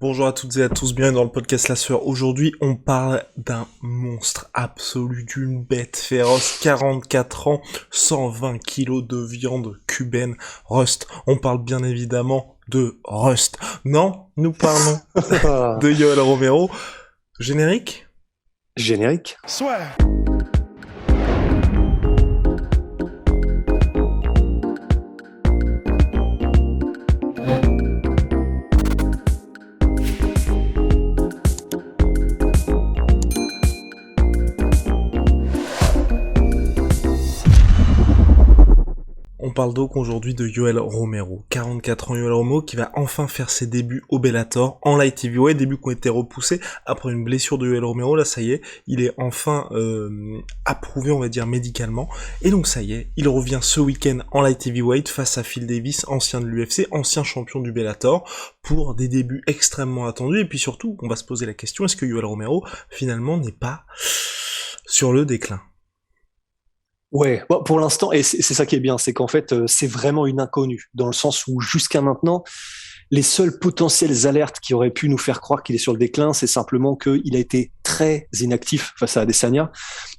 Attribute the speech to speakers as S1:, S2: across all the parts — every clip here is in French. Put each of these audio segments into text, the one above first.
S1: Bonjour à toutes et à tous, bienvenue dans le podcast La Sueur. Aujourd'hui, on parle d'un monstre absolu, d'une bête féroce, 44 ans, 120 kilos de viande cubaine, Rust. On parle bien évidemment de Rust. Non, nous parlons de Yoel Romero. Générique ?
S2: Générique.
S3: Soit.
S1: On parle donc aujourd'hui de Yoel Romero, 44 ans Yoel Romero qui va enfin faire ses débuts au Bellator en light heavyweight, débuts qui ont été repoussés après une blessure de Yoel Romero. Là ça y est, il est enfin approuvé on va dire médicalement, et donc ça y est, il revient ce week-end en light heavyweight face à Phil Davis, ancien de l'UFC, ancien champion du Bellator, pour des débuts extrêmement attendus. Et puis surtout, on va se poser la question, est-ce que Yoel Romero finalement n'est pas sur le déclin ?
S2: Ouais, bon, pour l'instant, et c'est ça qui est bien, c'est qu'en fait, c'est vraiment une inconnue, dans le sens où jusqu'à maintenant, les seules potentielles alertes qui auraient pu nous faire croire qu'il est sur le déclin, c'est simplement qu'il a été très inactif face à Adesanya,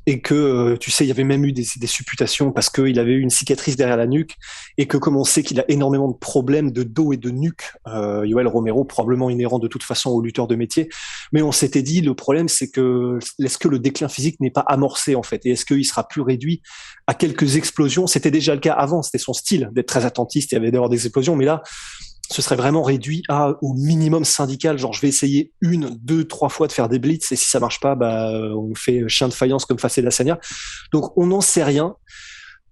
S2: et que, tu sais, il y avait même eu des supputations parce qu'il avait eu une cicatrice derrière la nuque, et que comme on sait qu'il a énormément de problèmes de dos et de nuque, Yoel Romero, probablement inhérent de toute façon aux lutteurs de métier, mais on s'était dit, le problème c'est que, est-ce que le déclin physique n'est pas amorcé en fait, et est-ce qu'il sera plus réduit à quelques explosions? C'était déjà le cas avant, c'était son style d'être très attentiste, il y avait d'ailleurs des explosions, mais là, ce serait vraiment réduit au minimum syndical. Genre, je vais essayer 1, 2, 3 fois de faire des blitz, et si ça marche pas, bah, on fait chien de faïence comme face à Adesanya. Donc, on n'en sait rien.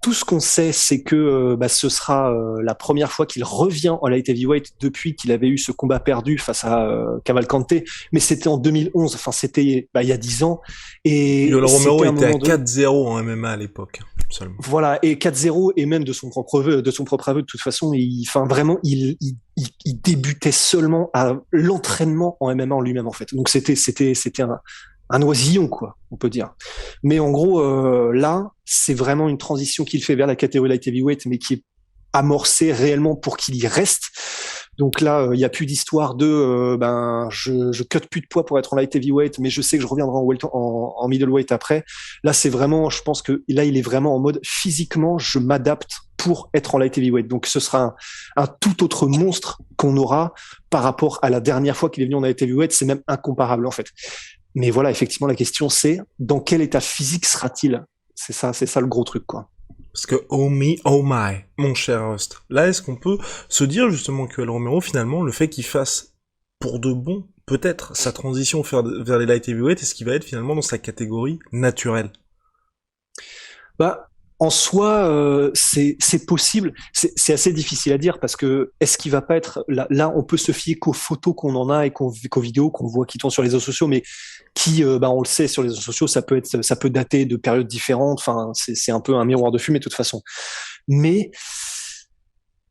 S2: Tout ce qu'on sait, c'est que ce sera la première fois qu'il revient en light heavyweight depuis qu'il avait eu ce combat perdu face à Cavalcante, mais c'était en 2011, enfin c'était il y a 10 ans. Et
S1: Yoel Romero était à
S2: de...
S1: 4-0 en MMA à l'époque, seulement.
S2: Voilà, et 4-0, et même de son propre aveu, de toute façon, il débutait seulement à l'entraînement en MMA en lui-même, en fait. Donc c'était un oisillon, quoi, on peut dire. Mais en gros, là, c'est vraiment une transition qu'il fait vers la catégorie light heavyweight, mais qui est amorcée réellement pour qu'il y reste. Donc là, il y a plus d'histoire de je cut plus de poids pour être en light heavyweight, mais je sais que je reviendrai en middleweight après. Là, c'est vraiment, je pense que là, il est vraiment en mode physiquement, je m'adapte pour être en light heavyweight. Donc ce sera un tout autre monstre qu'on aura par rapport à la dernière fois qu'il est venu en light heavyweight. C'est même incomparable en fait. Mais voilà, effectivement, la question c'est dans quel état physique sera-t-il? C'est ça le gros truc, quoi.
S1: Parce que oh me, oh my, mon cher Rust. Là, est-ce qu'on peut se dire justement que El Romero, finalement, le fait qu'il fasse pour de bon, peut-être, sa transition vers les light heavyweight, est-ce qu'il va être finalement dans sa catégorie naturelle?
S2: Bah, en soi, c'est possible. C'est assez difficile à dire parce que est-ce qu'il va pas être là, on peut se fier qu'aux photos qu'on en a et qu'aux vidéos qu'on voit qui tournent sur les réseaux sociaux, mais qui, on le sait sur les réseaux sociaux, ça peut dater de périodes différentes. Enfin, c'est un peu un miroir de fumée de toute façon. Mais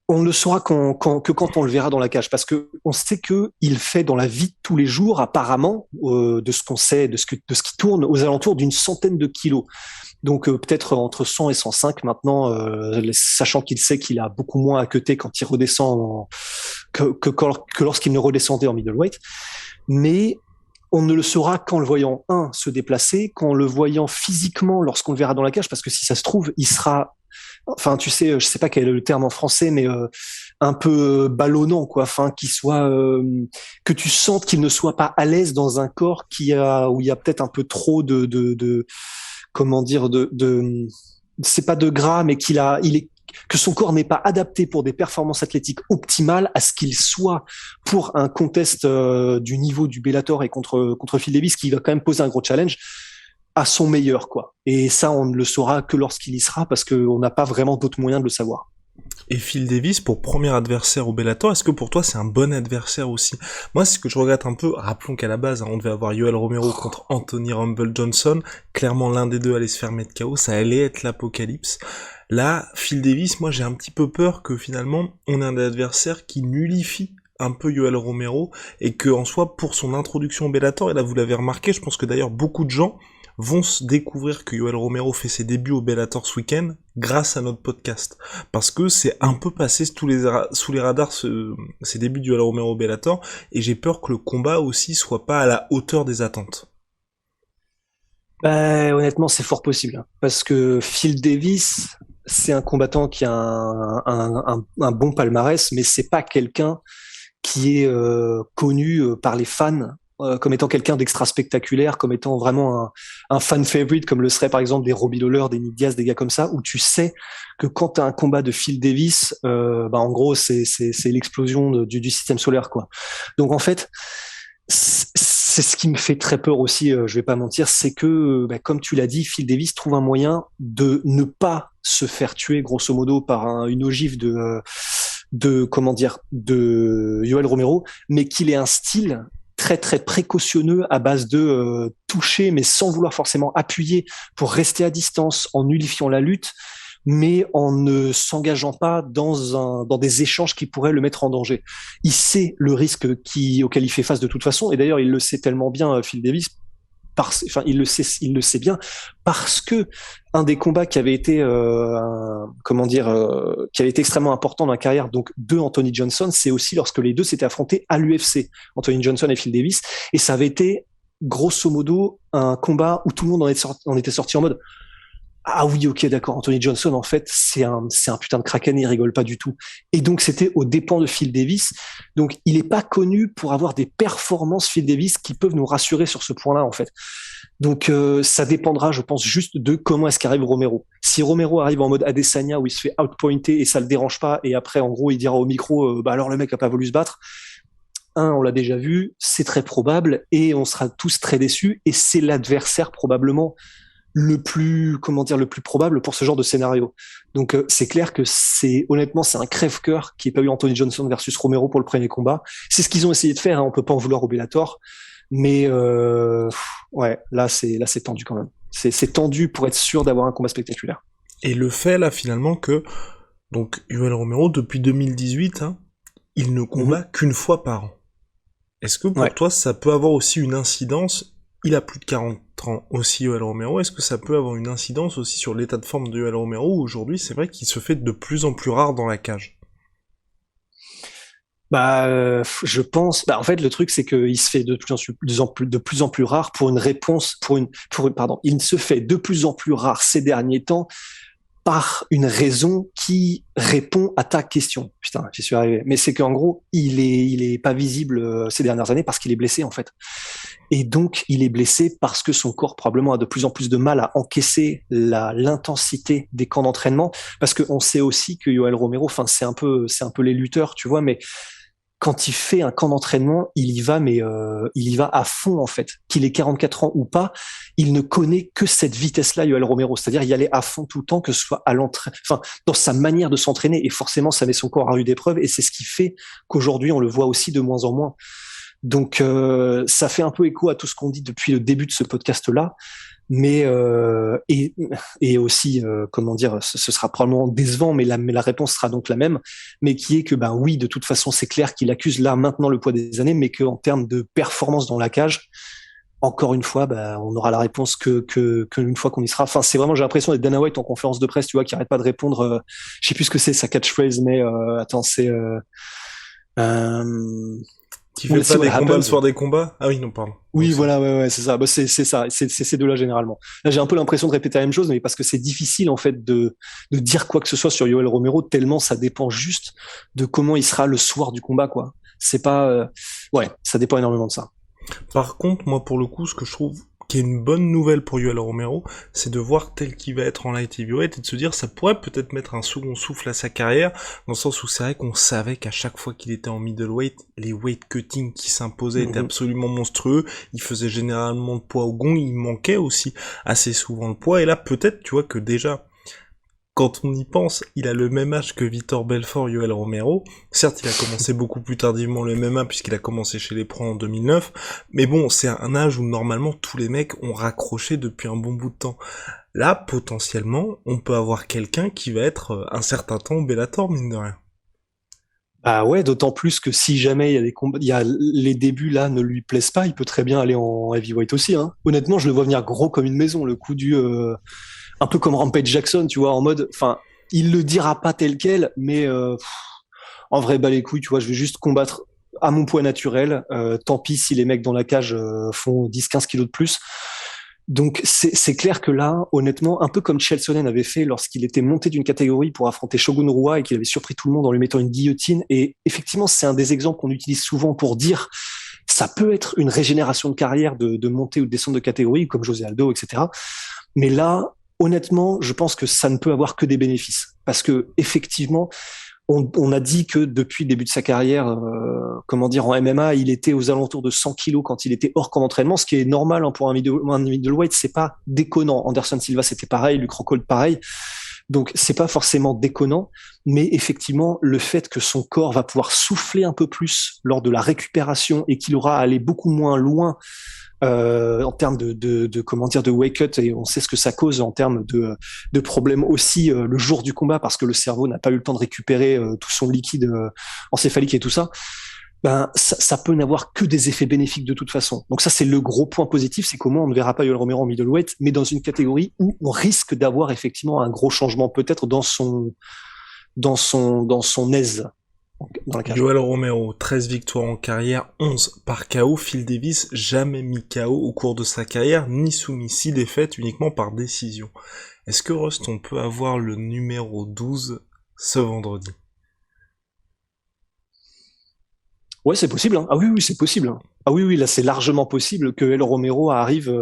S2: on ne le saura que quand on le verra dans la cage, parce que on sait que il fait dans la vie de tous les jours, apparemment, de ce qu'on sait, de ce qui tourne aux alentours d'une centaine de kilos. Donc peut-être entre 100 et 105 maintenant, sachant qu'il sait qu'il a beaucoup moins à cutter quand il redescend que lorsqu'il ne redescendait en middleweight. Mais on ne le saura qu'en le voyant se déplacer, qu'en le voyant physiquement lorsqu'on le verra dans la cage, parce que si ça se trouve, il sera, enfin tu sais, je sais pas quel est le terme en français, mais un peu ballonnant, quoi. Enfin, qu'il soit, que tu sentes qu'il ne soit pas à l'aise dans un corps où il y a peut-être un peu trop de comment dire, c'est pas de gras, mais que son corps n'est pas adapté pour des performances athlétiques optimales à ce qu'il soit pour un contest du niveau du Bellator et contre Phil Davis, qui va quand même poser un gros challenge à son meilleur, quoi. Et ça, on ne le saura que lorsqu'il y sera, parce qu'on n'a pas vraiment d'autres moyens de le savoir.
S1: Et Phil Davis, pour premier adversaire au Bellator, est-ce que pour toi c'est un bon adversaire aussi? Moi, c'est ce que je regrette un peu. Rappelons qu'à la base, on devait avoir Yoel Romero contre Anthony Rumble Johnson. Clairement, l'un des deux allait se faire mettre KO. Ça allait être l'apocalypse. Là, Phil Davis, moi j'ai un petit peu peur que finalement, on ait un adversaire qui nullifie un peu Yoel Romero, et que en soi, pour son introduction au Bellator, et là vous l'avez remarqué, je pense que d'ailleurs beaucoup de gens vont se découvrir que Yoel Romero fait ses débuts au Bellator ce week-end grâce à notre podcast. Parce que c'est un peu passé sous les radars ces débuts de Yoel Romero au Bellator, et j'ai peur que le combat aussi soit pas à la hauteur des attentes.
S2: Bah, honnêtement, c'est fort possible, hein, parce que Phil Davis, c'est un combattant qui a un bon palmarès, mais c'est pas quelqu'un qui est connu par les fans comme étant quelqu'un d'extra spectaculaire, comme étant vraiment un fan favorite, comme le serait par exemple des Robbie Lawler, des Nick Diaz, des gars comme ça, où tu sais que quand tu as un combat de Phil Davis, bah en gros c'est l'explosion du système solaire, quoi. Donc en fait, c'est ce qui me fait très peur aussi, je vais pas mentir, c'est que, bah, comme tu l'as dit, Phil Davis trouve un moyen de ne pas se faire tuer, grosso modo, par une ogive de comment dire, de Yoel Romero, mais qu'il ait un style très très précautionneux à base de toucher, mais sans vouloir forcément appuyer, pour rester à distance, en nullifiant la lutte, mais en ne s'engageant pas dans des échanges qui pourraient le mettre en danger. Il sait le risque auquel il fait face de toute façon, et d'ailleurs il le sait tellement bien, Phil Davis, enfin il le sait bien, parce que un des combats qui avait été qui avait été extrêmement important dans la carrière donc de Anthony Johnson, c'est aussi lorsque les deux s'étaient affrontés à l'UFC, Anthony Johnson et Phil Davis, et ça avait été grosso modo un combat où tout le monde en était sorti en mode ah oui, ok, d'accord. Anthony Johnson, en fait, c'est un putain de kraken, il rigole pas du tout. Et donc, c'était aux dépens de Phil Davis. Donc, il est pas connu pour avoir des performances, Phil Davis, qui peuvent nous rassurer sur ce point-là, en fait. Donc, ça dépendra, je pense, juste de comment est-ce qu'arrive Romero. Si Romero arrive en mode Adesanya, où il se fait outpointer et ça le dérange pas, et après, en gros, il dira au micro, bah alors le mec a pas voulu se battre. On l'a déjà vu, c'est très probable, et on sera tous très déçus, et c'est l'adversaire probablement le plus probable pour ce genre de scénario. Donc c'est clair que honnêtement c'est un crève-cœur qu'il n'y ait pas eu Anthony Johnson versus Romero pour le premier combat. C'est ce qu'ils ont essayé de faire, hein, on peut pas en vouloir au Bellator, mais ouais, là c'est tendu quand même. C'est tendu pour être sûr d'avoir un combat spectaculaire.
S1: Et le fait là finalement que donc Yoel Romero depuis 2018, hein, il ne combat qu'une fois par an. Est-ce que pour toi ça peut avoir aussi une incidence? Il a plus de 40 ans aussi, Yoel Romero. Est-ce que ça peut avoir une incidence aussi sur l'état de forme de Yoel Romero, où aujourd'hui, c'est vrai qu'il se fait de plus en plus rare dans la cage?
S2: Bah, je pense. Bah, en fait, le truc, c'est qu'il se fait de plus en plus rare pour une réponse, pardon. Il se fait de plus en plus rare ces derniers temps par une raison qui répond à ta question. Putain, j'y suis arrivé. Mais c'est qu'en gros, il est pas visible ces dernières années parce qu'il est blessé, en fait. Et donc, il est blessé parce que son corps probablement a de plus en plus de mal à encaisser l'intensité des camps d'entraînement. Parce qu'on sait aussi que Yoel Romero, enfin, c'est un peu les lutteurs, tu vois, mais quand il fait un camp d'entraînement, il y va, mais il y va à fond, en fait. Qu'il ait 44 ans ou pas, il ne connaît que cette vitesse-là, Yoel Romero. C'est-à-dire y aller à fond tout le temps, que ce soit enfin, dans sa manière de s'entraîner. Et forcément, ça met son corps à rude épreuve. Et c'est ce qui fait qu'aujourd'hui, on le voit aussi de moins en moins. Donc, ça fait un peu écho à tout ce qu'on dit depuis le début de ce podcast-là. Mais et aussi comment dire, ce sera probablement décevant, mais la réponse sera donc la même, mais qui est que ben oui, de toute façon c'est clair qu'il accuse là maintenant le poids des années, mais qu'en termes de performance dans la cage, encore une fois, ben on aura la réponse que une fois qu'on y sera. Enfin, c'est vraiment, j'ai l'impression d'être Dana White en conférence de presse, tu vois, qui arrête pas de répondre. Je sais plus ce que c'est sa catchphrase, mais attends, c'est
S1: Qui fait pas des combats le soir des combats? Ah oui, non, pardon.
S2: Oui, voilà, ouais, c'est ça. Bah, c'est ça, c'est ces deux-là généralement. Là, j'ai un peu l'impression de répéter la même chose, mais parce que c'est difficile en fait de dire quoi que ce soit sur Yoel Romero, tellement ça dépend juste de comment il sera le soir du combat, quoi. C'est pas, ouais, ça dépend énormément de ça.
S1: Par contre, moi, pour le coup, ce que je trouve qui est une bonne nouvelle pour Yoel Romero, c'est de voir tel qu'il va être en light heavyweight et de se dire ça pourrait peut-être mettre un second souffle à sa carrière, dans le sens où c'est vrai qu'on savait qu'à chaque fois qu'il était en middleweight, les weight cutting qui s'imposaient étaient absolument monstrueux, il faisait généralement le poids au gong, il manquait aussi assez souvent le poids, et là peut-être, tu vois, que déjà, quand on y pense, il a le même âge que Vitor Belfort, Yoel Romero. Certes, il a commencé beaucoup plus tardivement le MMA puisqu'il a commencé chez les pros en 2009. Mais bon, c'est un âge où normalement tous les mecs ont raccroché depuis un bon bout de temps. Là, potentiellement, on peut avoir quelqu'un qui va être un certain temps au Bellator, mine de rien.
S2: Ah ouais, d'autant plus que si jamais il y a des combats, il y a les débuts là ne lui plaisent pas, il peut très bien aller en heavyweight aussi. Hein. Honnêtement, je le vois venir gros comme une maison. Le coup du un peu comme Rampage Jackson, tu vois, en mode, enfin, il le dira pas tel quel, mais en vrai, bah les couilles, tu vois, je vais juste combattre à mon poids naturel. Tant pis si les mecs dans la cage font 10-15 kilos de plus. Donc c'est clair que là, honnêtement, un peu comme Chael Sonnen avait fait lorsqu'il était monté d'une catégorie pour affronter Shogun Rua et qu'il avait surpris tout le monde en lui mettant une guillotine. Et effectivement, c'est un des exemples qu'on utilise souvent pour dire ça peut être une régénération de carrière de monter ou de descendre de catégorie, comme José Aldo, etc. Mais là, honnêtement, je pense que ça ne peut avoir que des bénéfices. Parce que effectivement, on a dit que depuis le début de sa carrière, comment dire, en MMA, il était aux alentours de 100 kilos quand il était hors camp d'entraînement, ce qui est normal hein, pour un middleweight, c'est pas déconnant. Anderson Silva, c'était pareil, Luke Rockhold, pareil. Donc, c'est pas forcément déconnant, mais effectivement, le fait que son corps va pouvoir souffler un peu plus lors de la récupération et qu'il aura à aller beaucoup moins loin en termes de comment dire de wake up et on sait ce que ça cause en termes de problèmes aussi le jour du combat parce que le cerveau n'a pas eu le temps de récupérer tout son liquide encéphalique et tout ça. Ben ça peut n'avoir que des effets bénéfiques de toute façon. Donc ça c'est le gros point positif, c'est qu'au moins on ne verra pas Yoel Romero en middleweight, mais dans une catégorie où on risque d'avoir effectivement un gros changement peut-être dans son aise dans la cage.
S1: Yoel Romero, 13 victoires en carrière, 11 par KO. Phil Davis, jamais mis KO au cours de sa carrière, ni soumis 6 défaites uniquement par décision. Est-ce que Rust, on peut avoir le numéro 12 ce vendredi?
S2: Ouais, c'est possible. Hein. Ah oui, oui, c'est possible. Hein. Ah oui, oui, là, c'est largement possible que El Romero arrive.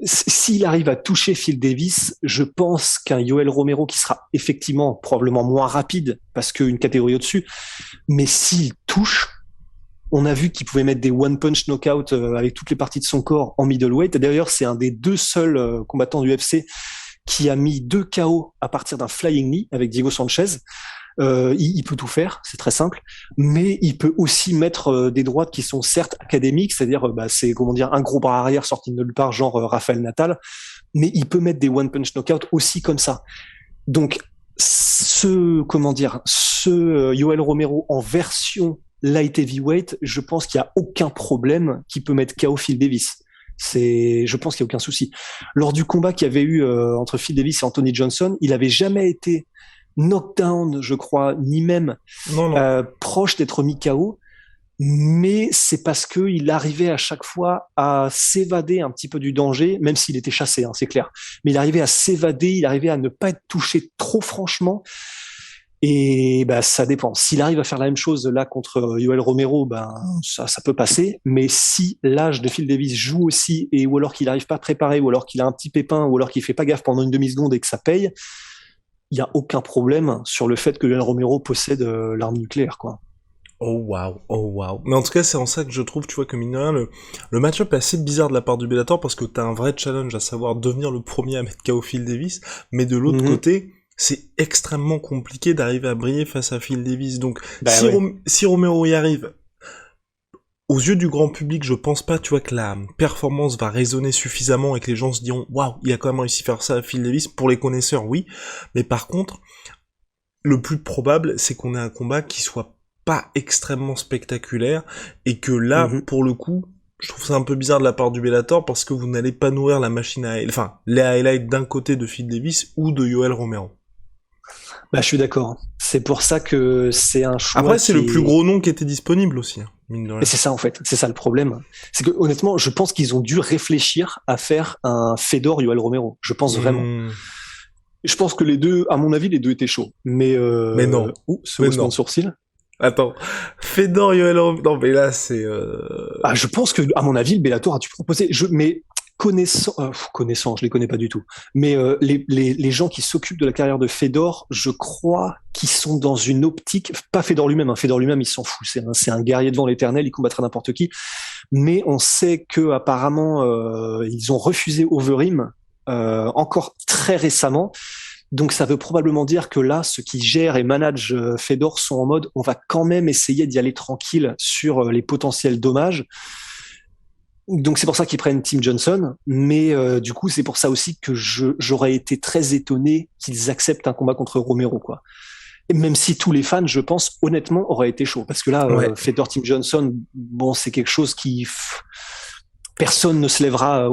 S2: S'il arrive à toucher Phil Davis, je pense qu'un Yoel Romero qui sera effectivement probablement moins rapide parce qu'une catégorie au-dessus, mais s'il touche, on a vu qu'il pouvait mettre des one-punch knockout avec toutes les parties de son corps en middleweight. D'ailleurs, c'est un des deux seuls combattants du UFC qui a mis 2 KO à partir d'un flying knee avec Diego Sanchez. Il peut tout faire, c'est très simple, mais il peut aussi mettre des droites qui sont certes académiques, c'est-à-dire c'est comment dire un gros bras arrière sorti de nulle part, genre Rafael Natal, mais il peut mettre des one punch knockout aussi comme ça. Donc ce Yoel Romero en version light heavyweight, je pense qu'il y a aucun problème qui peut mettre KO Phil Davis. Je pense qu'il y a aucun souci. Lors du combat qu'il y avait eu entre Phil Davis et Anthony Johnson, il avait jamais été knockdown, je crois, ni même
S1: Non, non.
S2: proche d'être mis KO, mais c'est parce que il arrivait à chaque fois à s'évader un petit peu du danger, même s'il était chassé, hein, c'est clair. Mais il arrivait à s'évader, il arrivait à ne pas être touché trop franchement. Et bah, ça dépend. S'il arrive à faire la même chose là contre Yoel Romero, ben ça peut passer. Mais si l'âge de Phil Davis joue aussi, et ou alors qu'il n'arrive pas à préparer, ou alors qu'il a un petit pépin, ou alors qu'il fait pas gaffe pendant une demi-seconde et que ça paye, il y a aucun problème sur le fait que Yoel Romero possède l'arme nucléaire, quoi.
S1: Oh waouh, oh waouh. Mais en tout cas, c'est en ça que je trouve, tu vois, que mine de rien, le match-up est assez bizarre de la part du Bellator parce que t'as un vrai challenge à savoir devenir le premier à mettre KO Phil Davis, mais de l'autre côté, c'est extrêmement compliqué d'arriver à briller face à Phil Davis. Donc,
S2: Bah
S1: si,
S2: ouais.
S1: si Romero y arrive, aux yeux du grand public, je pense pas, tu vois, que la performance va résonner suffisamment et que les gens se diront, waouh, il a quand même réussi à faire ça à Phil Davis. Pour les connaisseurs, oui. Mais par contre, le plus probable, c'est qu'on ait un combat qui soit pas extrêmement spectaculaire et que là, pour le coup, je trouve ça un peu bizarre de la part du Bellator parce que vous n'allez pas nourrir la machine à, enfin, les highlights d'un côté de Phil Davis ou de Yoel Romero.
S2: Bah, je suis d'accord. C'est pour ça que c'est un choix
S1: Après, c'est
S2: qui
S1: le plus
S2: est...
S1: gros nom qui était disponible aussi, hein, mine de rien.
S2: Et c'est ça, en fait. C'est ça le problème. C'est que, honnêtement, je pense qu'ils ont dû réfléchir à faire un Fedor Yoel Romero. Je pense vraiment. Je pense que les deux, à mon avis, les deux étaient chauds. Mais
S1: non.
S2: ce
S1: Mais
S2: haussement
S1: non.
S2: de sourcil.
S1: Attends. Fedor Yoel Romero. Non, mais là, c'est,
S2: Ah, je pense que, à mon avis, le Bellator a dû proposer. Mais connaissant, je les connais pas du tout. Mais les gens qui s'occupent de la carrière de Fedor, je crois qu'ils sont dans une optique, pas Fedor lui-même. Hein, Fedor lui-même, il s'en fout. C'est un guerrier devant l'éternel. Il combattra n'importe qui. Mais on sait que apparemment, ils ont refusé Overeem encore très récemment. Donc ça veut probablement dire que là, ceux qui gèrent et managent Fedor sont en mode on va quand même essayer d'y aller tranquille sur les potentiels dommages. Donc c'est pour ça qu'ils prennent Tim Johnson, mais du coup c'est pour ça aussi que j'aurais été très étonné qu'ils acceptent un combat contre Romero, quoi. Et même si tous les fans, je pense, honnêtement, auraient été chauds. Parce que là,
S1: Ouais.
S2: Fedor Tim Johnson, bon, c'est quelque chose qui... personne ne se lèvera...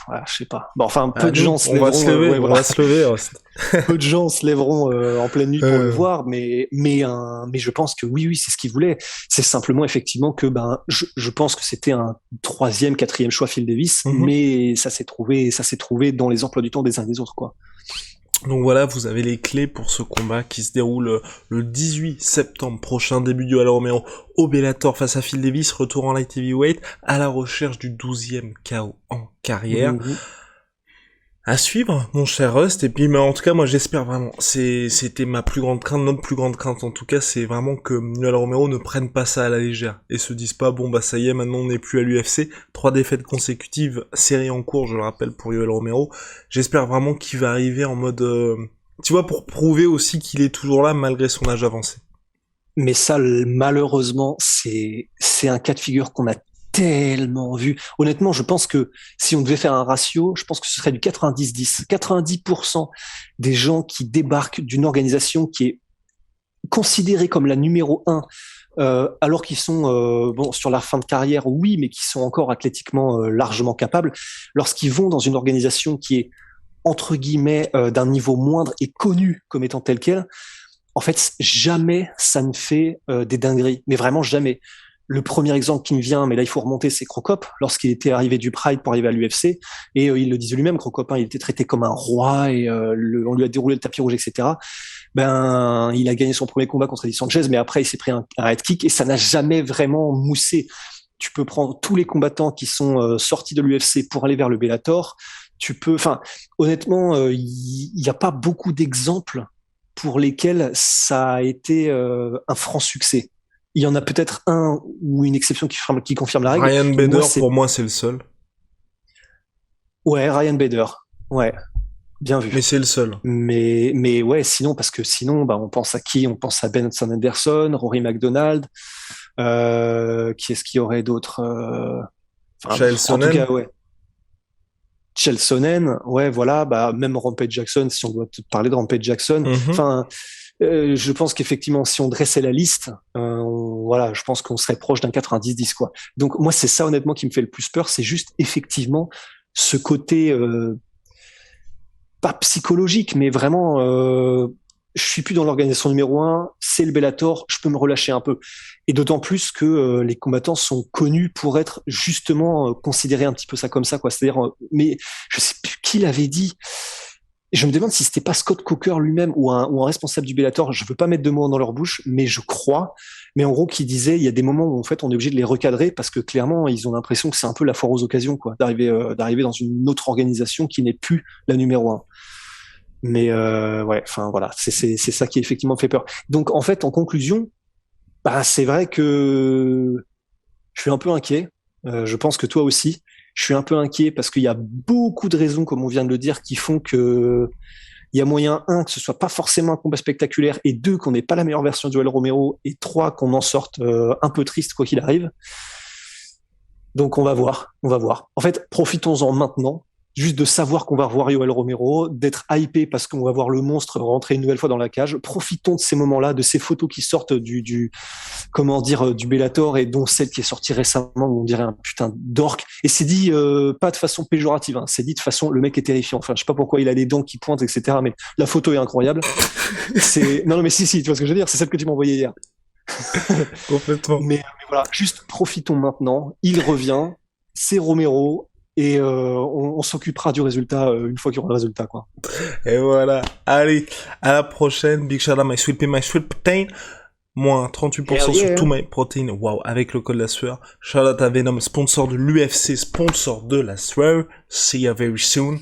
S2: voilà, je sais pas. Bon, enfin, peu
S1: Ah,
S2: de
S1: nous,
S2: gens se
S1: on va
S2: lèveront...
S1: se lever,
S2: ouais,
S1: on
S2: voilà.
S1: va se lever.
S2: Peu de gens se lèveront en pleine nuit pour le
S1: Euh,
S2: voir, mais je pense que oui, c'est ce qu'ils voulaient. C'est simplement effectivement que je pense que c'était un troisième, quatrième choix Phil Davis,
S1: mhm.
S2: mais ça s'est trouvé dans les emplois du temps des uns et des autres, quoi.
S1: Donc voilà, vous avez les clés pour ce combat qui se déroule le 18 septembre prochain, début du Yoel Romero au Bellator face à Phil Davis, retour en light heavyweight à la recherche du 12e KO en carrière.
S2: Mhm.
S1: À suivre, mon cher Rust, et puis mais en tout cas moi j'espère vraiment, c'était ma plus grande crainte, notre plus grande crainte en tout cas, c'est vraiment que Yoel Romero ne prenne pas ça à la légère, et se dise pas bon bah ça y est maintenant on n'est plus à l'UFC, 3 défaites consécutives, série en cours je le rappelle pour Yoel Romero, j'espère vraiment qu'il va arriver en mode, tu vois, pour prouver aussi qu'il est toujours là malgré son âge avancé.
S2: Mais ça, malheureusement, c'est un cas de figure qu'on a tellement vu. Honnêtement, je pense que si on devait faire un ratio, je pense que ce serait du 90-10. 90% des gens qui débarquent d'une organisation qui est considérée comme la numéro un, alors qu'ils sont bon sur la fin de carrière, oui, mais qui sont encore athlétiquement largement capables, lorsqu'ils vont dans une organisation qui est entre guillemets d'un niveau moindre et connue comme étant telle quelle, en fait, jamais ça ne fait des dingueries, mais vraiment jamais. Le premier exemple qui me vient, mais là il faut remonter, c'est Crocop, lorsqu'il était arrivé du Pride pour arriver à l'UFC, et il le disait lui-même, Crocop, il était traité comme un roi, et on lui a déroulé le tapis rouge, etc. Ben, il a gagné son premier combat contre Eddie Sanchez, mais après il s'est pris un head kick, et ça n'a jamais vraiment moussé. Tu peux prendre tous les combattants qui sont sortis de l'UFC pour aller vers le Bellator, tu peux, enfin, honnêtement, il n'y a pas beaucoup d'exemples pour lesquels ça a été un franc succès. Il y en a peut-être un ou une exception qui confirme la règle.
S1: Ryan
S2: Et moi,
S1: Bader pour moi c'est le seul,
S2: ouais, Ryan Bader. Ouais, bien
S1: mais
S2: vu.
S1: c'est le seul.
S2: Mais ouais, sinon, parce que sinon, bah, on pense à qui? On pense à Benson Anderson, Rory McDonald. Qui est-ce qu'il y aurait d'autres? Enfin,
S1: Chael
S2: en tout
S1: Sonnen.
S2: cas, ouais. Chelsonen, ouais, voilà, bah, même Rampage Jackson, si on doit te parler de Rampage Jackson.
S1: Mhm.
S2: Enfin, je pense qu'effectivement, si on dressait la liste, voilà, je pense qu'on serait proche d'un 90-10, quoi. Donc, moi, c'est ça, honnêtement, qui me fait le plus peur. C'est juste, effectivement, ce côté, pas psychologique, mais vraiment, je suis plus dans l'organisation numéro un, c'est le Bellator, je peux me relâcher un peu. Et d'autant plus que les combattants sont connus pour être justement considérés un petit peu ça comme ça, quoi. C'est-à-dire, mais je sais plus qui l'avait dit. Je me demande si c'était pas Scott Coker lui-même ou un responsable du Bellator. Je veux pas mettre de mots dans leur bouche, mais je crois. Mais en gros, qui disait, il y a des moments où en fait, on est obligé de les recadrer parce que clairement, ils ont l'impression que c'est un peu la foire aux occasions, quoi, d'arriver dans une autre organisation qui n'est plus la numéro un. Mais ouais, enfin voilà, c'est ça qui effectivement fait peur. Donc en fait, en conclusion, bah c'est vrai que je suis un peu inquiet. Je pense que toi aussi. Je suis un peu inquiet parce qu'il y a beaucoup de raisons, comme on vient de le dire, qui font que il y a moyen, un, que ce soit pas forcément un combat spectaculaire, et deux, qu'on n'ait pas la meilleure version de Joel Romero, et trois, qu'on en sorte un peu triste quoi qu'il arrive. Donc on va voir, on va voir. En fait, profitons-en maintenant, juste de savoir qu'on va revoir Yoel Romero, d'être hypé parce qu'on va voir le monstre rentrer une nouvelle fois dans la cage. Profitons de ces moments-là, de ces photos qui sortent comment dire, du Bellator, et dont celle qui est sortie récemment où on dirait un putain d'orque. Et c'est dit pas de façon péjorative, hein, c'est dit de façon, le mec est terrifiant. Enfin, je sais pas pourquoi il a les dents qui pointent, etc. Mais la photo est incroyable. Non, mais si, tu vois ce que je veux dire. C'est celle que tu m'as envoyée hier.
S1: Complètement.
S2: Mais voilà, juste profitons maintenant. Il revient, c'est Romero, et on s'occupera du résultat une fois qu'il y aura le résultat, quoi.
S1: Et voilà. Allez, à la prochaine. Big shout out my sweet pea, my sweet protein. Moins 38%
S2: Hell
S1: sur
S2: yeah.
S1: tout my protein. Wow, avec le code la sueur. Shout out à Venom, sponsor de l'UFC, sponsor de la sueur. See ya very soon.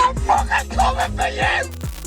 S3: I'm fucking coming for you!